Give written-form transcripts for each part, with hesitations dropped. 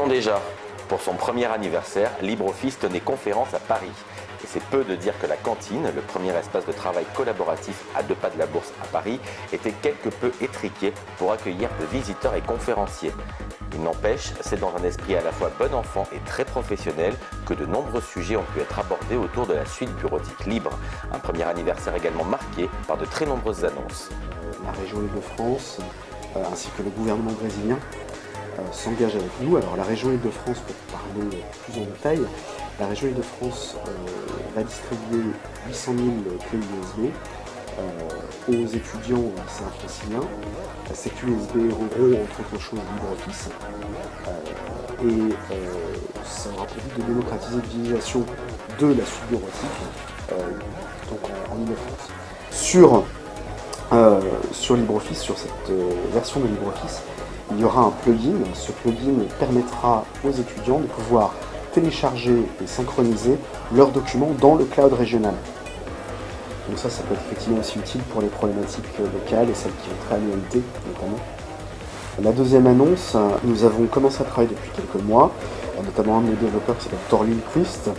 ans déjà, pour son premier anniversaire, LibreOffice tenait conférence à Paris. Et c'est peu de dire que la cantine, le premier espace de travail collaboratif à 2 pas de la Bourse à Paris, était quelque peu étriqué pour accueillir de visiteurs et conférenciers. Il n'empêche, c'est dans un esprit à la fois bon enfant et très professionnel que de nombreux sujets ont pu être abordés autour de la suite bureautique libre. Un premier anniversaire également marqué par de très nombreuses annonces. La région Île-de-France ainsi que le gouvernement brésilien s'engagent avec nous. Alors la région Île-de-France, pour parler plus en détail, la région Île-de-France va distribuer 800 000 clés USB aux étudiants au lycée francilien. Ces clés USB auront entre autres choses LibreOffice ça aura pour but de démocratiser l'utilisation de la suite bureautique donc en Île-de-France. Sur LibreOffice, sur cette version de LibreOffice, il y aura un plugin. Ce plugin permettra aux étudiants de pouvoir télécharger et synchroniser leurs documents dans le cloud régional. Donc ça peut être effectivement aussi utile pour les problématiques locales et celles qui ont trait à l'UMT notamment. La deuxième annonce, nous avons commencé à travailler depuis quelques mois, notamment un de nos développeurs qui s'appelle Torlin Christ,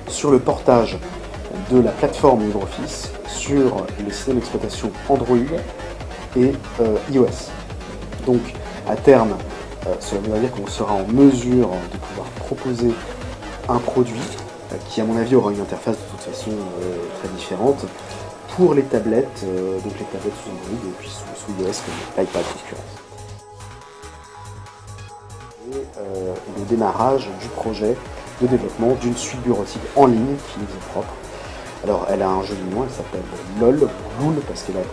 sur le portage de la plateforme LibreOffice sur le système d'exploitation Android et iOS. Donc à terme, cela veut dire qu'on sera en mesure de pouvoir proposer un produit qui à mon avis aura une interface de toute façon très différente pour les tablettes, donc les tablettes sous Android et puis sous iOS comme l'iPad en l'occurrence. Et le démarrage du projet de développement d'une suite bureautique en ligne qui nous est propre. Alors elle a un joli nom, elle s'appelle LOL, parce qu'elle a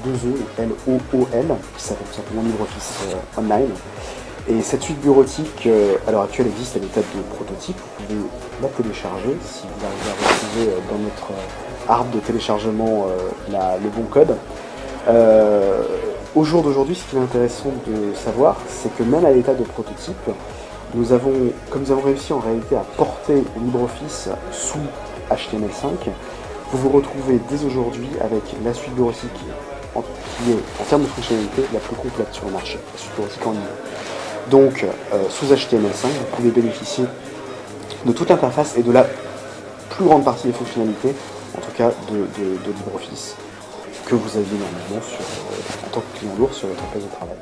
2 E, L-O-O-L, qui s'appelle tout simplement LibreOffice Online. Et cette suite bureautique, à l'heure actuelle, existe à l'état de prototype. Vous pouvez la télécharger si vous arrivez à retrouver dans notre arbre de téléchargement le bon code. Au jour d'aujourd'hui, ce qui est intéressant de savoir, c'est que même à l'état de prototype, comme nous avons réussi en réalité à porter LibreOffice sous HTML5, vous vous retrouvez dès aujourd'hui avec la suite bureautique qui est, en termes de fonctionnalité, la plus complète sur le marché, la suite bureautique en ligne. Donc, sous HTML5, vous pouvez bénéficier de toute l'interface et de la plus grande partie des fonctionnalités, en tout cas de LibreOffice, que vous aviez normalement en tant que client lourd sur votre place de travail.